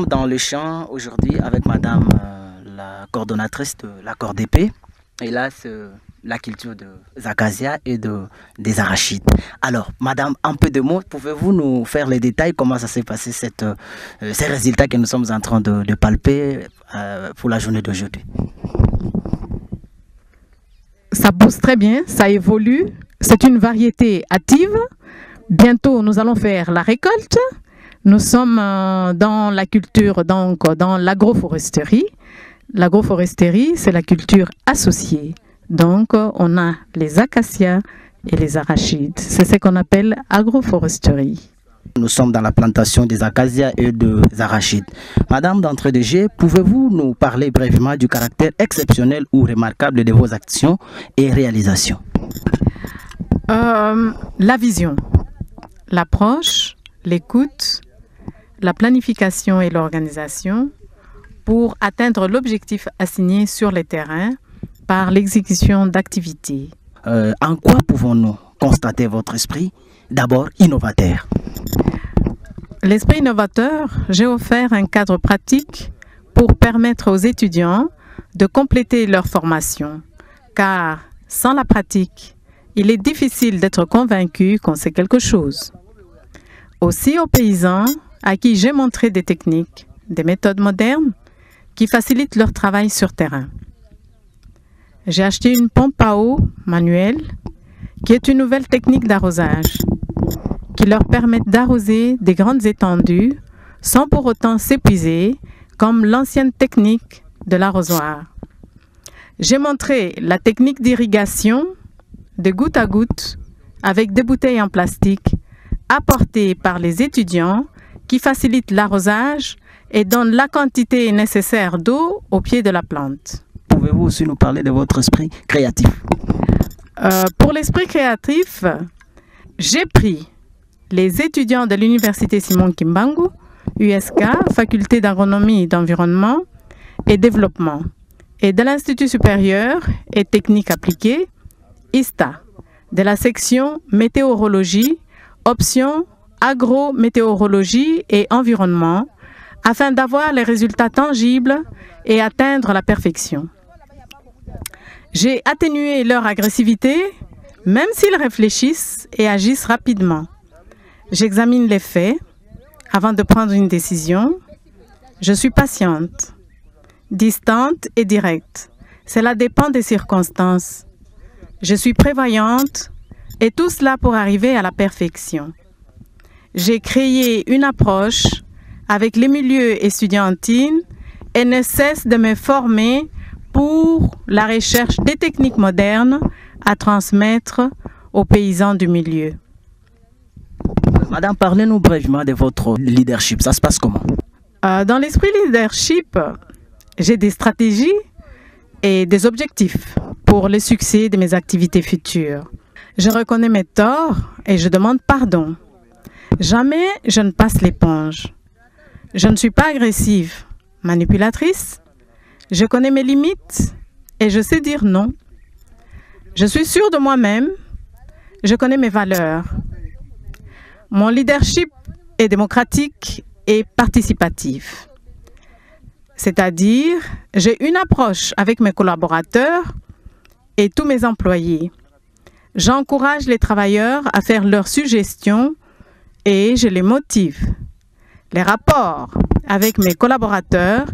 sommes dans le champ aujourd'hui avec madame la coordonnatrice de l'accord d'épée. Et là, c'est la culture des acacias et des arachides. Alors, madame, un peu de mots, pouvez-vous nous faire les détails, comment ça s'est passé, ces résultats que nous sommes en train de palper pour la journée d'aujourd'hui? Ça pousse très bien, ça évolue. C'est une variété hâtive. Bientôt, nous allons faire la récolte. Nous sommes dans la culture, donc dans l'agroforesterie. L'agroforesterie, c'est la culture associée. Donc, on a les acacias et les arachides. C'est ce qu'on appelle agroforesterie. Nous sommes dans la plantation des acacias et des arachides. Madame d'entrée de jeu, pouvez-vous nous parler brièvement du caractère exceptionnel ou remarquable de vos actions et réalisations? La vision, l'approche, l'écoute, la planification et l'organisation pour atteindre l'objectif assigné sur les terrains par l'exécution d'activités. En quoi pouvons-nous constater votre esprit, d'abord innovateur? L'esprit innovateur, j'ai offert un cadre pratique pour permettre aux étudiants de compléter leur formation, car sans la pratique, il est difficile d'être convaincu qu'on sait quelque chose. Aussi aux paysans à qui j'ai montré des techniques, des méthodes modernes qui facilitent leur travail sur terrain. J'ai acheté une pompe à eau manuelle qui est une nouvelle technique d'arrosage qui leur permet d'arroser des grandes étendues sans pour autant s'épuiser comme l'ancienne technique de l'arrosoir. J'ai montré la technique d'irrigation de goutte à goutte avec des bouteilles en plastique apportées par les étudiants qui facilitent l'arrosage et donnent la quantité nécessaire d'eau au pied de la plante. Pouvez-vous aussi nous parler de votre esprit créatif? Pour l'esprit créatif, j'ai pris les étudiants de l'Université Simon Kimbangu, USK, Faculté d'agronomie et d'environnement et développement, et de l'Institut supérieur et technique appliquée, ISTA, de la section météorologie, option agrométéorologie et environnement, afin d'avoir les résultats tangibles et atteindre la perfection. J'ai atténué leur agressivité, même s'ils réfléchissent et agissent rapidement. J'examine les faits avant de prendre une décision. Je suis patiente, distante et directe. Cela dépend des circonstances. Je suis prévoyante et tout cela pour arriver à la perfection. J'ai créé une approche avec les milieux estudiantines et ne cesse de me former pour la recherche des techniques modernes à transmettre aux paysans du milieu. Madame, parlez-nous brièvement de votre leadership. Ça se passe comment? Dans l'esprit leadership, j'ai des stratégies et des objectifs pour le succès de mes activités futures. Je reconnais mes torts et je demande pardon. Jamais je ne passe l'éponge. Je ne suis pas agressive, manipulatrice. Je connais mes limites et je sais dire non. Je suis sûre de moi-même. Je connais mes valeurs. Mon leadership est démocratique et participatif. C'est-à-dire, j'ai une approche avec mes collaborateurs et tous mes employés. J'encourage les travailleurs à faire leurs suggestions et je les motive. Les rapports avec mes collaborateurs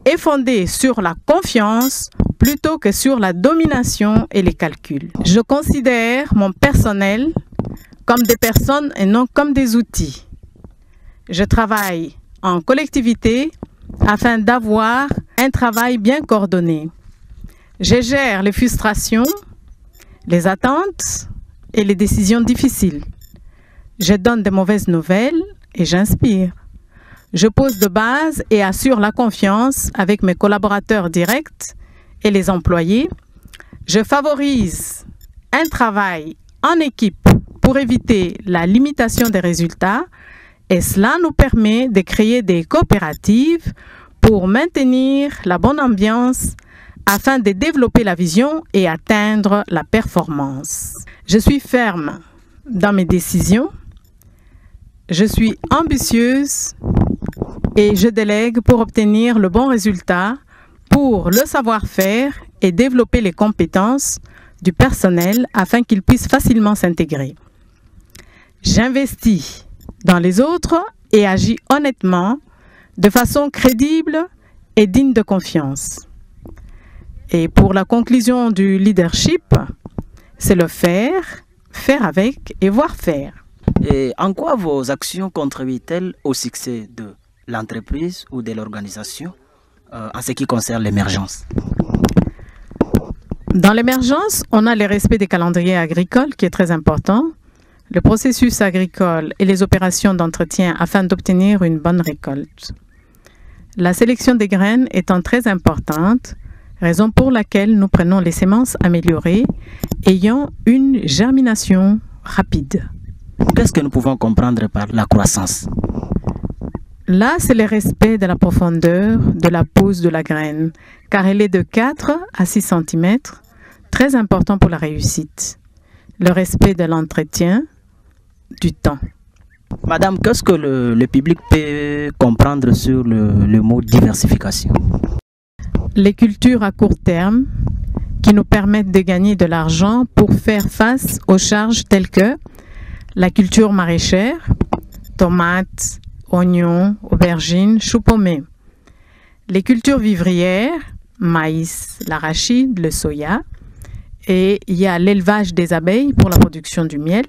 est fondé sur la confiance plutôt que sur la domination et les calculs. Je considère mon personnel comme des personnes et non comme des outils. Je travaille en collectivité afin d'avoir un travail bien coordonné. Je gère les frustrations, les attentes et les décisions difficiles. Je donne de mauvaises nouvelles et j'inspire. Je pose de base et assure la confiance avec mes collaborateurs directs et les employés. Je favorise un travail en équipe pour éviter la limitation des résultats et cela nous permet de créer des coopératives pour maintenir la bonne ambiance afin de développer la vision et atteindre la performance. Je suis ferme dans mes décisions. Je suis ambitieuse et je délègue pour obtenir le bon résultat, pour le savoir-faire et développer les compétences du personnel afin qu'il puisse facilement s'intégrer. J'investis dans les autres et agis honnêtement, de façon crédible et digne de confiance. Et pour la conclusion du leadership, c'est le faire, faire avec et voir faire. Et en quoi vos actions contribuent-elles au succès de l'entreprise ou de l'organisation en ce qui concerne l'émergence? Dans l'émergence, on a le respect des calendriers agricoles qui est très important, le processus agricole et les opérations d'entretien afin d'obtenir une bonne récolte. La sélection des graines étant très importante, raison pour laquelle nous prenons les semences améliorées ayant une germination rapide. Qu'est-ce que nous pouvons comprendre par la croissance? Là, c'est le respect de la profondeur de la pousse de la graine, car elle est de 4 à 6 cm, très important pour la réussite. Le respect de l'entretien, du temps. Madame, qu'est-ce que le public peut comprendre sur le mot diversification? Les cultures à court terme qui nous permettent de gagner de l'argent pour faire face aux charges telles que la culture maraîchère, tomates, oignons, aubergines, choux pommés. Les cultures vivrières, maïs, l'arachide, le soya. Et il y a l'élevage des abeilles pour la production du miel.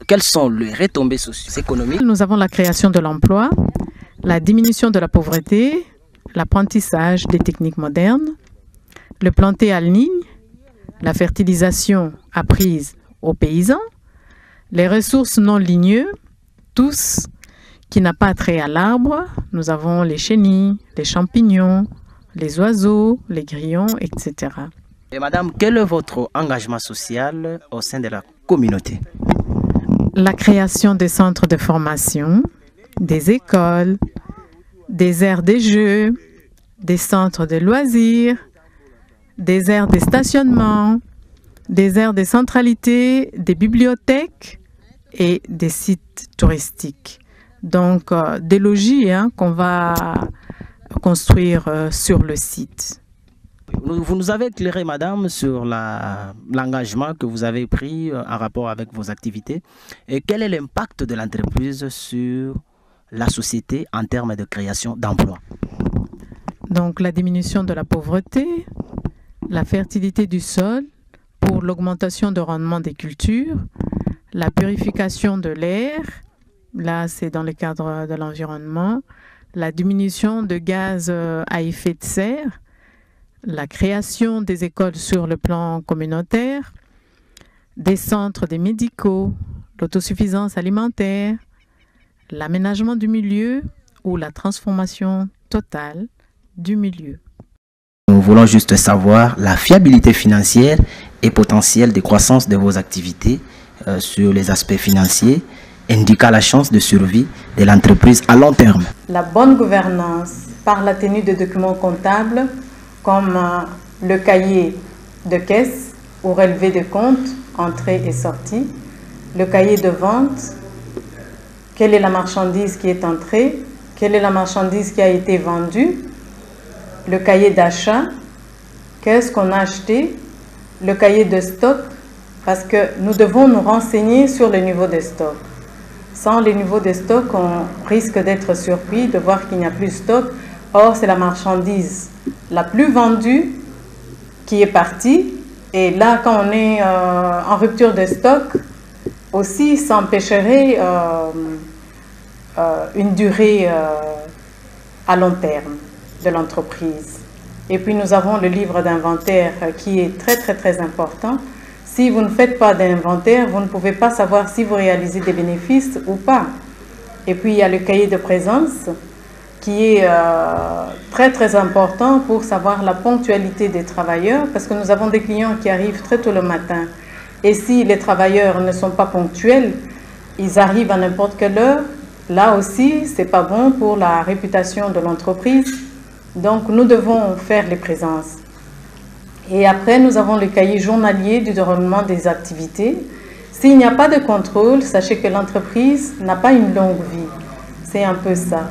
Quelles sont les retombées socio-économiques? Nous avons la création de l'emploi, la diminution de la pauvreté, l'apprentissage des techniques modernes, le planté à ligne, la fertilisation apprise aux paysans, les ressources non ligneuses, tous qui n'a pas trait à l'arbre. Nous avons les chenilles, les champignons, les oiseaux, les grillons, etc. Et madame, quel est votre engagement social au sein de la communauté? La création des centres de formation, des écoles, des aires de jeux, des centres de loisirs, des aires de stationnement, des aires de centralité, des bibliothèques et des sites touristiques. Donc, des logis qu'on va construire sur le site. Vous nous avez éclairé, madame, sur l'engagement que vous avez pris en rapport avec vos activités. Et quel est l'impact de l'entreprise sur la société en termes de création d'emplois? Donc, la diminution de la pauvreté, la fertilité du sol pour l'augmentation de rendement des cultures, la purification de l'air, là c'est dans le cadre de l'environnement, la diminution de gaz à effet de serre, la création des écoles sur le plan communautaire, des centres des médicaux, l'autosuffisance alimentaire, l'aménagement du milieu ou la transformation totale du milieu. Nous voulons juste savoir la fiabilité financière et potentielle de croissance de vos activités sur les aspects financiers, indiquant la chance de survie de l'entreprise à long terme. La bonne gouvernance par la tenue de documents comptables comme le cahier de caisse ou relevé de compte, entrée et sortie, le cahier de vente, quelle est la marchandise qui est entrée, quelle est la marchandise qui a été vendue, le cahier d'achat, qu'est-ce qu'on a acheté, le cahier de stock, parce que nous devons nous renseigner sur le niveau de stock. Sans le niveau de stock, on risque d'être surpris de voir qu'il n'y a plus de stock. Or, c'est la marchandise la plus vendue qui est partie. Et là, quand on est en rupture de stock, aussi, ça empêcherait une durée à long terme de l'entreprise. Et puis, nous avons le livre d'inventaire qui est très important. Si vous ne faites pas d'inventaire, vous ne pouvez pas savoir si vous réalisez des bénéfices ou pas. Et puis, il y a le cahier de présence qui est très important pour savoir la ponctualité des travailleurs, parce que nous avons des clients qui arrivent très tôt le matin. Et si les travailleurs ne sont pas ponctuels, ils arrivent à n'importe quelle heure. Là aussi, ce n'est pas bon pour la réputation de l'entreprise. Donc, nous devons faire les présences. Et après, nous avons le cahier journalier du déroulement des activités. S'il n'y a pas de contrôle, sachez que l'entreprise n'a pas une longue vie. C'est un peu ça.